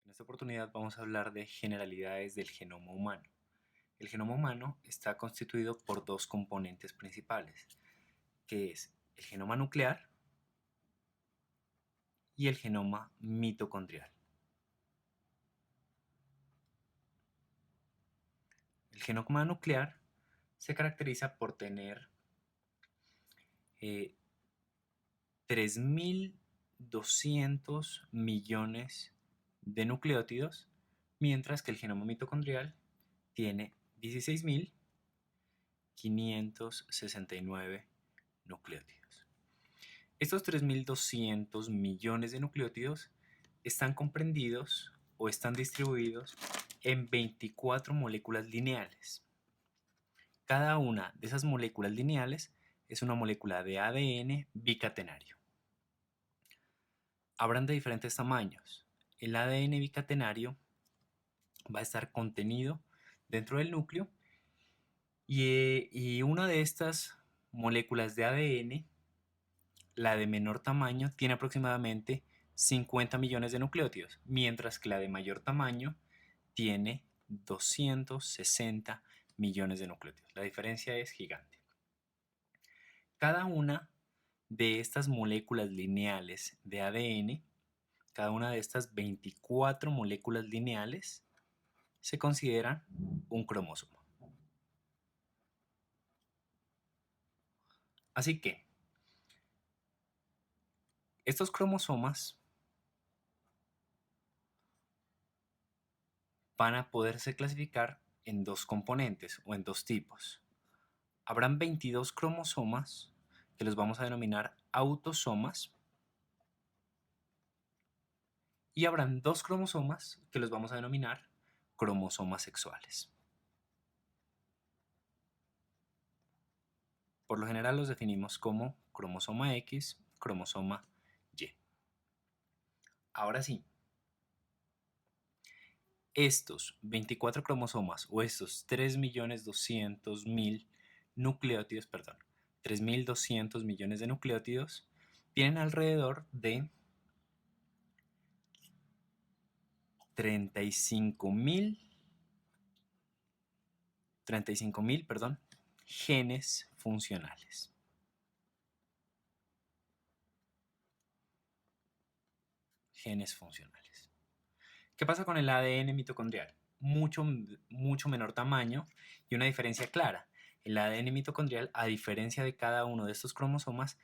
En esta oportunidad vamos a hablar de generalidades del genoma humano. El genoma humano está constituido por dos componentes principales, que es el genoma nuclear y el genoma mitocondrial. El genoma nuclear se caracteriza por tener 3.200 millones de nucleótidos, mientras que el genoma mitocondrial tiene 16.569 nucleótidos. Estos 3.200 millones de nucleótidos están comprendidos o están distribuidos en 24 moléculas lineales. Cada una de esas moléculas lineales es una molécula de ADN bicatenario. Habrán de diferentes tamaños. El ADN bicatenario va a estar contenido dentro del núcleo y una de estas moléculas de ADN, la de menor tamaño, tiene aproximadamente 50 millones de nucleótidos, mientras que la de mayor tamaño tiene 260 millones de nucleótidos. La diferencia es gigante. Cada una de estas moléculas lineales de ADN, cada una de estas 24 moléculas lineales, se consideran un cromosoma. Así que estos cromosomas van a poderse clasificar en dos componentes o en dos tipos. Habrán 22 cromosomas que los vamos a denominar autosomas y habrán dos cromosomas que los vamos a denominar cromosomas sexuales. Por lo general los definimos como cromosoma X, cromosoma Y. Ahora sí, estos 24 cromosomas o estos 3.200.000 nucleótidos, 3.200 millones de nucleótidos, tienen alrededor de 35.000 genes funcionales. Genes funcionales. ¿Qué pasa con el ADN mitocondrial? Mucho menor tamaño y una diferencia clara. El ADN mitocondrial, a diferencia de cada uno de estos cromosomas,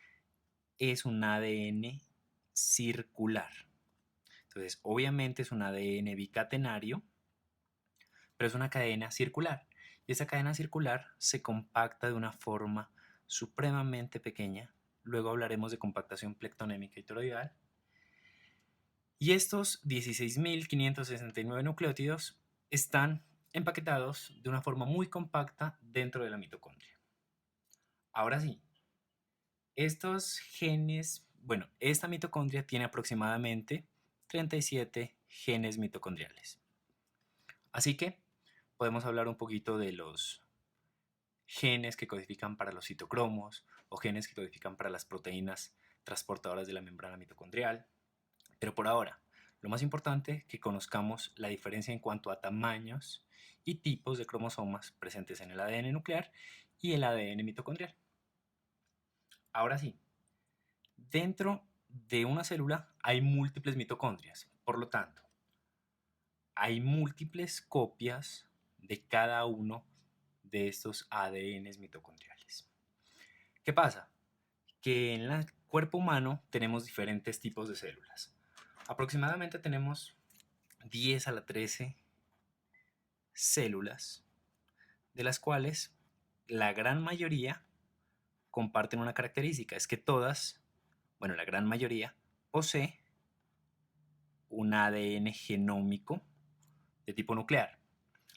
es un ADN circular. Entonces, obviamente es un ADN bicatenario, pero es una cadena circular. Y esa cadena circular se compacta de una forma supremamente pequeña. Luego hablaremos de compactación plectonémica y toroidal. Y estos 16.569 nucleótidos están empaquetados de una forma muy compacta dentro de la mitocondria. Ahora sí, estos genes, esta mitocondria tiene aproximadamente 37 genes mitocondriales. Así que podemos hablar un poquito de los genes que codifican para los citocromos o genes que codifican para las proteínas transportadoras de la membrana mitocondrial. Pero por ahora, lo más importante es que conozcamos la diferencia en cuanto a tamaños y tipos de cromosomas presentes en el ADN nuclear y el ADN mitocondrial. Ahora sí, dentro de una célula hay múltiples mitocondrias, por lo tanto, hay múltiples copias de cada uno de estos ADNs mitocondriales. ¿Qué pasa? Que en el cuerpo humano tenemos diferentes tipos de células. Aproximadamente tenemos 10 a la 13 células, de las cuales la gran mayoría comparten una característica, es que todas, la gran mayoría, posee un ADN genómico de tipo nuclear.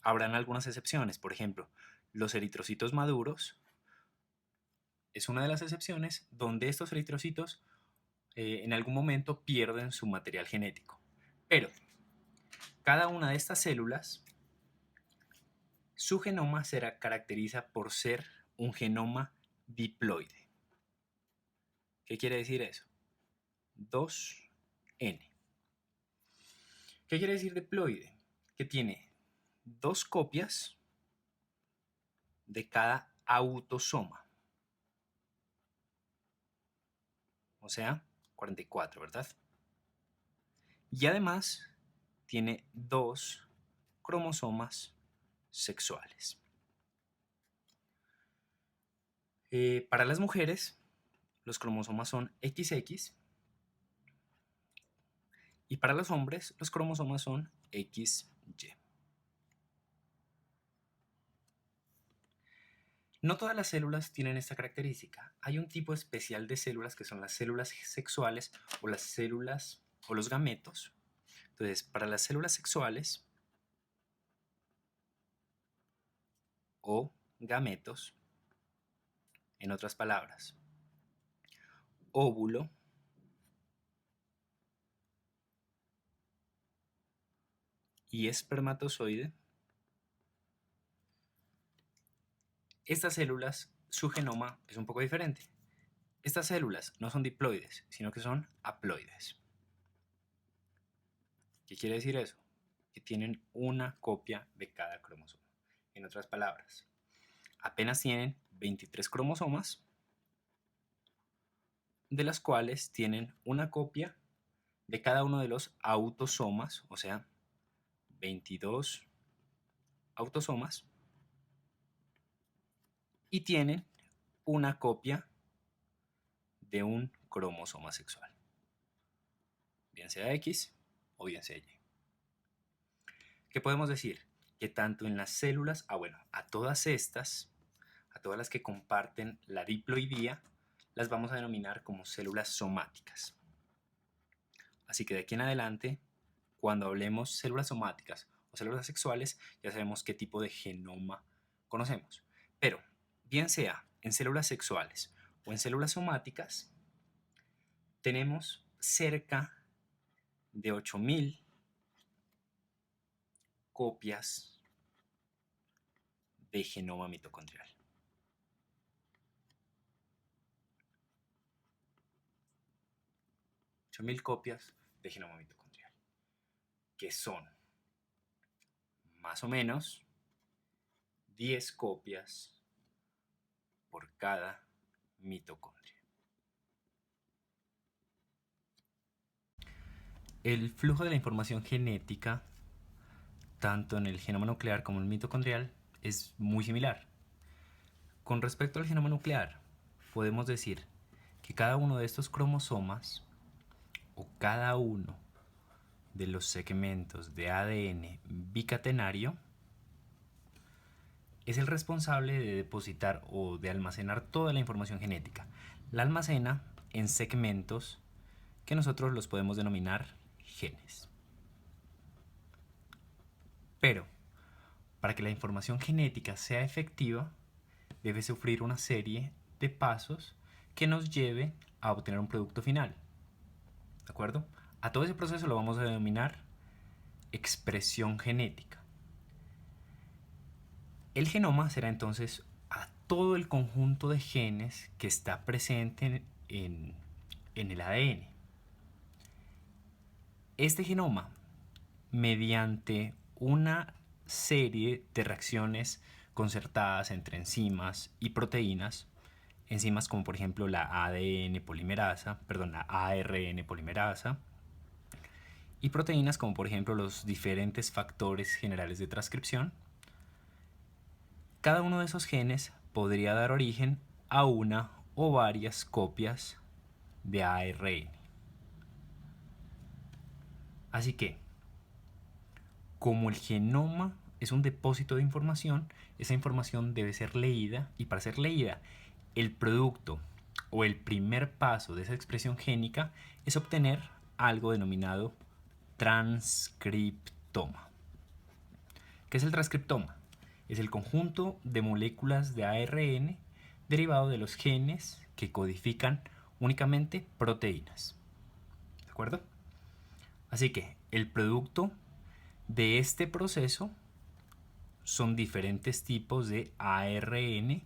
Habrán algunas excepciones, por ejemplo, los eritrocitos maduros es una de las excepciones donde estos eritrocitos en algún momento pierden su material genético. Pero cada una de estas células, su genoma se caracteriza por ser un genoma diploide. ¿Qué quiere decir eso? 2N. ¿Qué quiere decir diploide? Que tiene dos copias de cada autosoma. O sea, 44, ¿verdad? Y además tiene dos cromosomas sexuales. Para las mujeres, los cromosomas son XX y para los hombres, los cromosomas son XY. No todas las células tienen esta característica. Hay un tipo especial de células que son las células sexuales o las células o los gametos. Entonces, para las células sexuales o gametos, en otras palabras, óvulo y espermatozoide, estas células, su genoma es un poco diferente. Estas células no son diploides, sino que son haploides. ¿Qué quiere decir eso? Que tienen una copia de cada cromosoma. En otras palabras, apenas tienen 23 cromosomas, de las cuales tienen una copia de cada uno de los autosomas, o sea, 22 autosomas, y tienen una copia de un cromosoma sexual, bien sea X o bien sea Y. ¿Qué podemos decir? Que tanto en las células, a todas estas, a todas las que comparten la diploidía, las vamos a denominar como células somáticas. Así que de aquí en adelante, cuando hablemos células somáticas o células sexuales, ya sabemos qué tipo de genoma conocemos. Pero, bien sea en células sexuales o en células somáticas, tenemos cerca de 8000 copias de genoma mitocondrial. 8000 copias de genoma mitocondrial, que son más o menos 10 copias por cada mitocondria. El flujo de la información genética, tanto en el genoma nuclear como en el mitocondrial, es muy similar. Con respecto al genoma nuclear, podemos decir que cada uno de estos cromosomas o cada uno de los segmentos de ADN bicatenario es el responsable de depositar o de almacenar toda la información genética. La almacena en segmentos que nosotros los podemos denominar genes. Pero, para que la información genética sea efectiva, debe sufrir una serie de pasos que nos lleve a obtener un producto final. ¿De acuerdo? A todo ese proceso lo vamos a denominar expresión genética. El genoma será entonces a todo el conjunto de genes que está presente en el ADN. Este genoma, mediante una serie de reacciones concertadas entre enzimas y proteínas, enzimas como por ejemplo la ARN polimerasa, y proteínas como por ejemplo los diferentes factores generales de transcripción, cada uno de esos genes podría dar origen a una o varias copias de ARN. Así que, como el genoma es un depósito de información, esa información debe ser leída, y para ser leída, el producto o el primer paso de esa expresión génica es obtener algo denominado transcriptoma. ¿Qué es el transcriptoma? Es el conjunto de moléculas de ARN derivado de los genes que codifican únicamente proteínas. ¿De acuerdo? Así que el producto de este proceso son diferentes tipos de ARN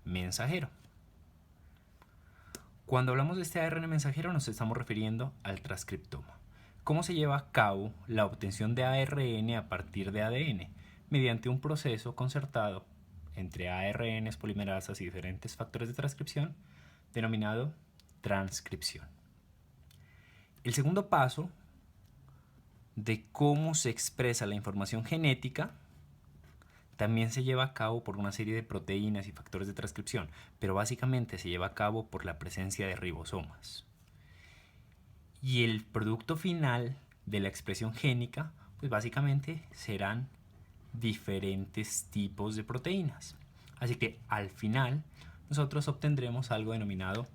mensajero. Cuando hablamos de este ARN mensajero nos estamos refiriendo al transcriptoma. ¿Cómo se lleva a cabo la obtención de ARN a partir de ADN? Mediante un proceso concertado entre ARNs, polimerasas y diferentes factores de transcripción, denominado transcripción. El segundo paso de cómo se expresa la información genética también se lleva a cabo por una serie de proteínas y factores de transcripción, pero básicamente se lleva a cabo por la presencia de ribosomas. Y el producto final de la expresión génica, pues básicamente serán diferentes tipos de proteínas. Así que al final nosotros obtendremos algo denominado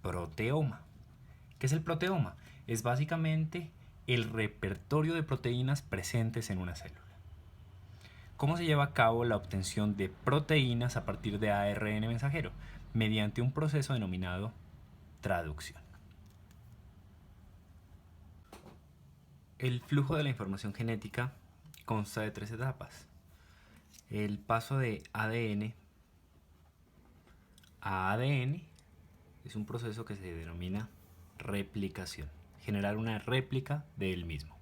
proteoma. ¿Qué es el proteoma? Es básicamente el repertorio de proteínas presentes en una célula. ¿Cómo se lleva a cabo la obtención de proteínas a partir de ARN mensajero? Mediante un proceso denominado traducción. El flujo de la información genética consta de 3 etapas. El paso de ADN a ADN es un proceso que se denomina replicación, generar una réplica del mismo.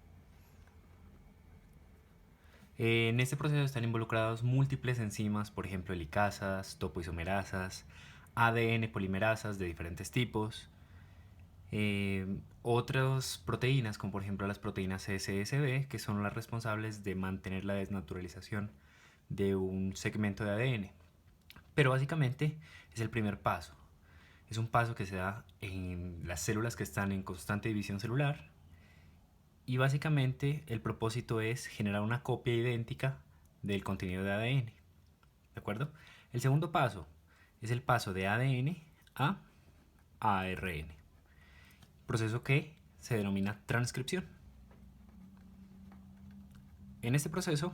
En este proceso están involucrados múltiples enzimas, por ejemplo helicasas, topoisomerasas, ADN polimerasas de diferentes tipos, otras proteínas como por ejemplo las proteínas CSSB, que son las responsables de mantener la desnaturalización de un segmento de ADN. Pero básicamente es el primer paso. Es un paso que se da en las células que están en constante división celular y básicamente el propósito es generar una copia idéntica del contenido de ADN. ¿De acuerdo? El segundo paso es el paso de ADN a ARN, proceso que se denomina transcripción. En este proceso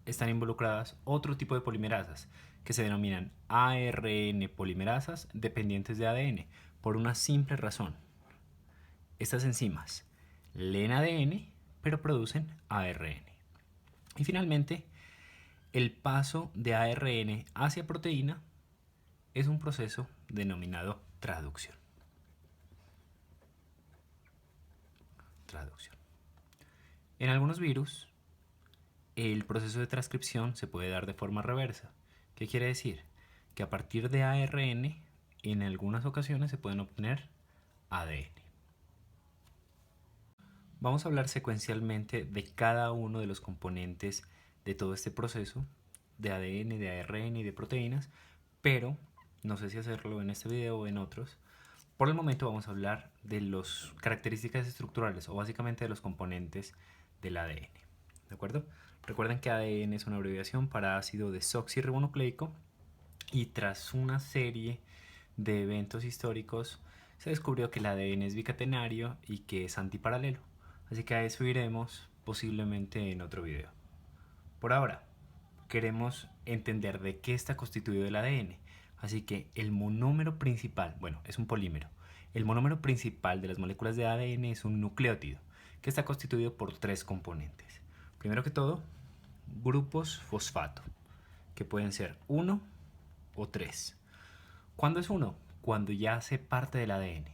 están involucradas otro tipo de polimerasas que se denominan ARN polimerasas dependientes de ADN por una simple razón. Estas enzimas leen ADN pero producen ARN. Y finalmente, el paso de ARN hacia proteína es un proceso denominado traducción. En algunos virus, el proceso de transcripción se puede dar de forma reversa. ¿Qué quiere decir? Que a partir de ARN, en algunas ocasiones se pueden obtener ADN. Vamos a hablar secuencialmente de cada uno de los componentes de todo este proceso de ADN, de ARN y de proteínas, pero no sé si hacerlo en este video o en otros. Por el momento vamos a hablar de las características estructurales o básicamente de los componentes del ADN. ¿De acuerdo? Recuerden que ADN es una abreviación para ácido desoxirribonucleico y tras una serie de eventos históricos se descubrió que el ADN es bicatenario y que es antiparalelo. Así que a eso iremos posiblemente en otro video. Por ahora, queremos entender de qué está constituido el ADN. Así que el monómero principal, bueno, es un polímero. El monómero principal de las moléculas de ADN es un nucleótido, que está constituido por 3 componentes. Primero que todo, grupos fosfato, que pueden ser 1 o 3. ¿Cuándo es 1? Cuando ya hace parte del ADN.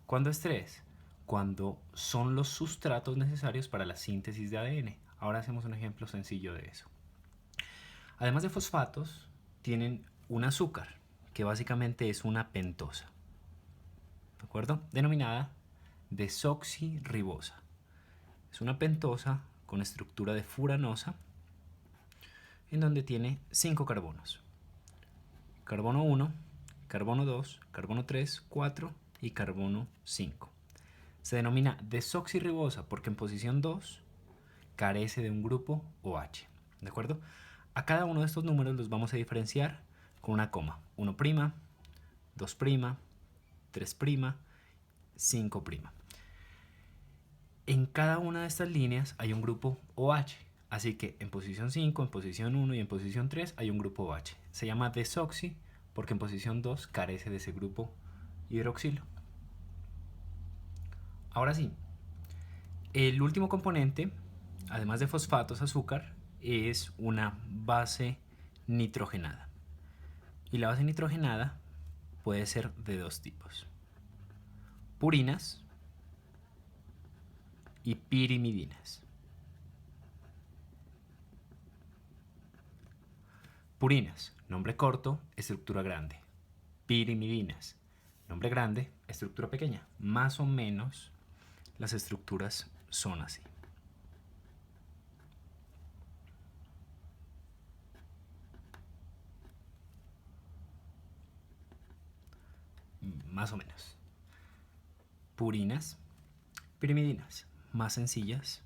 ¿Cuándo es 3? Cuando son los sustratos necesarios para la síntesis de ADN. Ahora hacemos un ejemplo sencillo de eso. Además de fosfatos, tienen un azúcar, que básicamente es una pentosa, ¿de acuerdo? Denominada desoxirribosa. Es una pentosa con estructura de furanosa, en donde tiene 5 carbonos. Carbono 1, carbono 2, carbono 3, 4 y carbono 5. Se denomina desoxirribosa porque en posición 2 carece de un grupo OH, ¿de acuerdo? A cada uno de estos números los vamos a diferenciar con una coma. 1', 2', 3', 5'. En cada una de estas líneas hay un grupo OH, así que en posición 5, en posición 1 y en posición 3 hay un grupo OH. Se llama desoxi porque en posición 2 carece de ese grupo hidroxilo. Ahora sí, el último componente, además de fosfatos, azúcar, es una base nitrogenada. Y la base nitrogenada puede ser de 2 tipos: purinas y pirimidinas. Purinas, nombre corto, estructura grande. Pirimidinas, nombre grande, estructura pequeña. Más o menos las estructuras son así. Más o menos. Purinas, pirimidinas, más sencillas.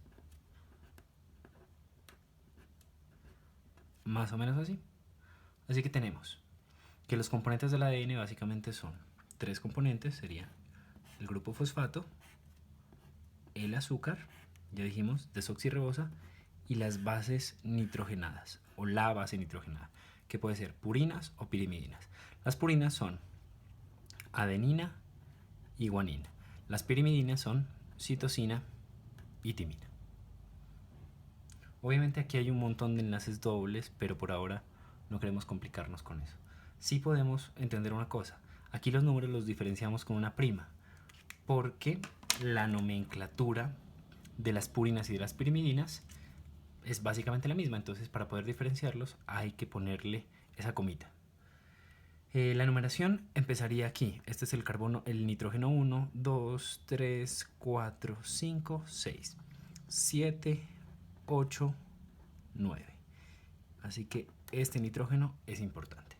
Más o menos así. Así que tenemos que los componentes del ADN básicamente son 3 componentes, serían el grupo fosfato, el azúcar, ya dijimos, desoxirribosa, y las bases nitrogenadas, o la base nitrogenada, que puede ser purinas o pirimidinas. Las purinas son adenina y guanina. Las pirimidinas son citosina y timina. Obviamente aquí hay un montón de enlaces dobles, pero por ahora no queremos complicarnos con eso. Sí podemos entender una cosa. Aquí los números los diferenciamos con una prima, porque la nomenclatura de las purinas y de las pirimidinas es básicamente la misma. Entonces, para poder diferenciarlos hay que ponerle esa comita. La numeración empezaría aquí. Este es el carbono, el nitrógeno 1, 2, 3, 4, 5, 6, 7, 8, 9. Así que este nitrógeno es importante.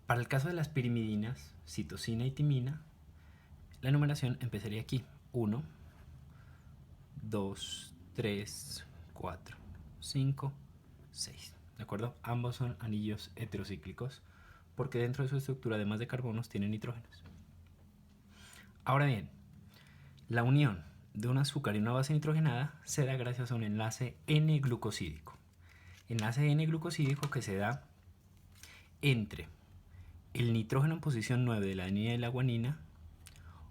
Para el caso de las pirimidinas, citosina y timina, la numeración empezaría aquí. 1, 2, 3, 4, 5, 6. ¿De acuerdo? Ambos son anillos heterocíclicos porque dentro de su estructura, además de carbonos, tienen nitrógenos. Ahora bien, la unión de un azúcar y una base nitrogenada se da gracias a un enlace N-glucosídico. Enlace N-glucosídico que se da entre el nitrógeno en posición 9 de la adenina y la guanina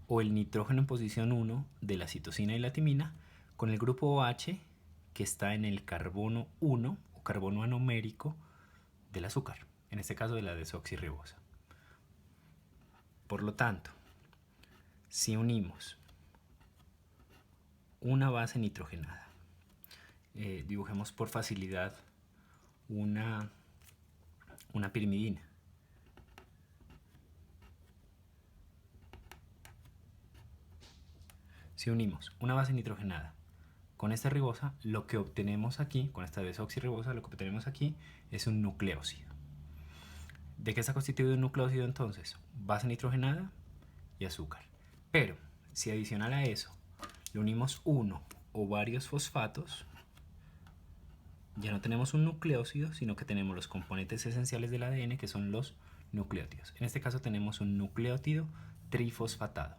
o el nitrógeno en posición 1 de la citosina y la timina con el grupo OH que está en el carbono 1 o carbono anomérico del azúcar, en este caso de la desoxirribosa. Por lo tanto, si unimos una base nitrogenada, dibujemos por facilidad una pirimidina. Si unimos una base nitrogenada con esta ribosa, lo que obtenemos aquí, con esta desoxirribosa, lo que obtenemos aquí es un nucleósido. ¿De qué está constituido un nucleósido entonces? Base nitrogenada y azúcar. Pero si adicional a eso le unimos uno o varios fosfatos, ya no tenemos un nucleósido, sino que tenemos los componentes esenciales del ADN, que son los nucleótidos. En este caso tenemos un nucleótido trifosfatado.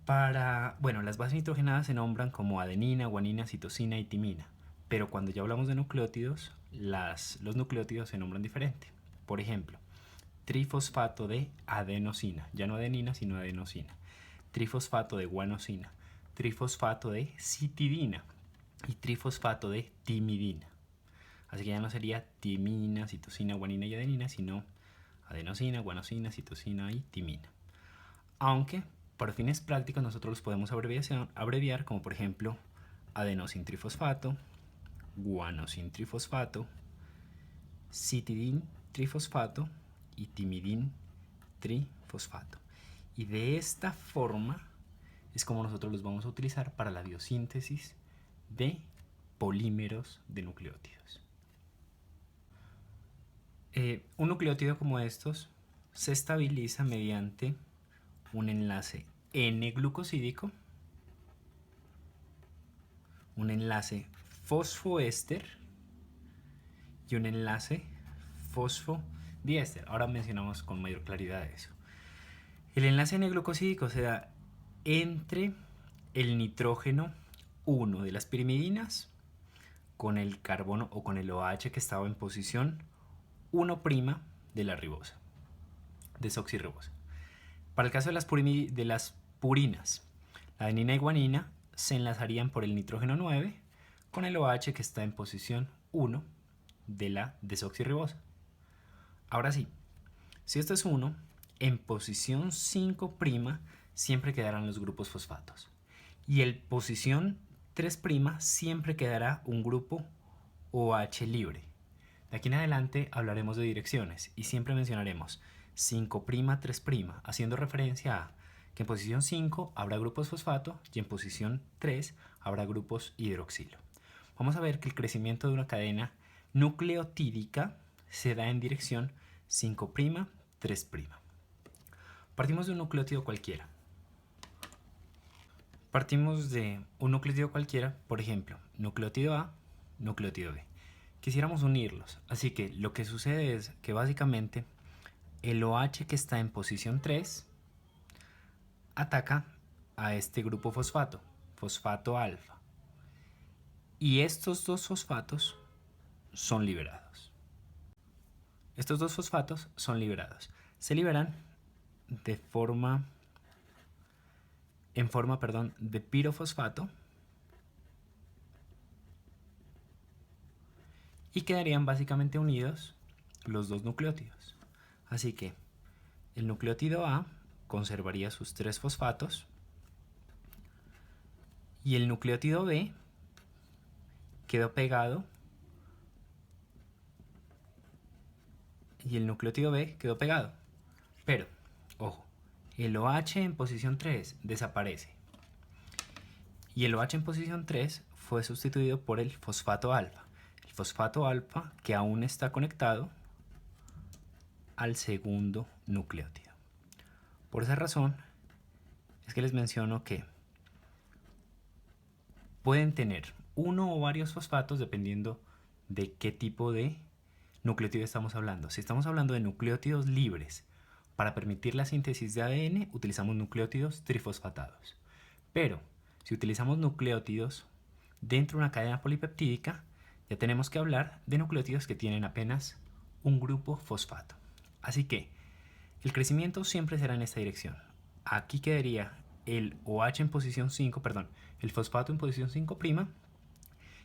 Las bases nitrogenadas se nombran como adenina, guanina, citosina y timina, pero cuando ya hablamos de nucleótidos, los nucleótidos se nombran diferente. Por ejemplo, trifosfato de adenosina, ya no adenina sino adenosina, trifosfato de guanosina, trifosfato de citidina y trifosfato de timidina. Así que ya no sería timina, citosina, guanina y adenina, sino adenosina, guanosina, citosina y timina. Aunque para fines prácticos nosotros los podemos abreviar como por ejemplo adenosin trifosfato, guanosin trifosfato, citidin trifosfato y timidin trifosfato. Y de esta forma es como nosotros los vamos a utilizar para la biosíntesis de polímeros de nucleótidos. Un nucleótido como estos se estabiliza mediante un enlace N-glucosídico, un enlace fosfoéster y un enlace fosfodiéster. Ahora mencionamos con mayor claridad eso. El enlace N-glucosídico se da entre el nitrógeno 1 de las pirimidinas con el carbono o con el OH que estaba en posición 1' de la ribosa, desoxirribosa. Para el caso de las purinas, la adenina y guanina se enlazarían por el nitrógeno 9 con el OH que está en posición 1 de la desoxirribosa. Ahora sí, si esto es 1, en posición 5' siempre quedarán los grupos fosfatos. Y en posición 3' siempre quedará un grupo OH libre. De aquí en adelante hablaremos de direcciones y siempre mencionaremos 5', 3', haciendo referencia a que en posición 5 habrá grupos fosfato y en posición 3 habrá grupos hidroxilo. Vamos a ver que el crecimiento de una cadena nucleotídica se da en dirección 5', 3'. Partimos de un nucleótido cualquiera. Partimos de un nucleótido cualquiera, por ejemplo, nucleótido A, nucleótido B. Quisiéramos unirlos, así que lo que sucede es que básicamente el OH que está en posición 3 ataca a este grupo fosfato, fosfato alfa. Y estos dos fosfatos son liberados. Estos dos fosfatos son liberados. Se liberan en forma de pirofosfato y quedarían básicamente unidos los dos nucleótidos. Así que el nucleótido A conservaría sus 3 fosfatos y el nucleótido B quedó pegado Pero, ojo, el OH en posición 3 desaparece y el OH en posición 3 fue sustituido por el fosfato alfa. El fosfato alfa que aún está conectado al segundo nucleótido. Por esa razón es que les menciono que pueden tener uno o varios fosfatos dependiendo de qué tipo de nucleótido estamos hablando. Si estamos hablando de nucleótidos libres para permitir la síntesis de ADN, utilizamos nucleótidos trifosfatados. Pero si utilizamos nucleótidos dentro de una cadena polipeptídica, ya tenemos que hablar de nucleótidos que tienen apenas un grupo fosfato. Así que el crecimiento siempre será en esta dirección. Aquí quedaría el OH en posición 5, el fosfato en posición 5'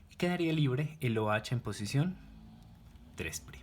y quedaría libre el OH en posición 3'.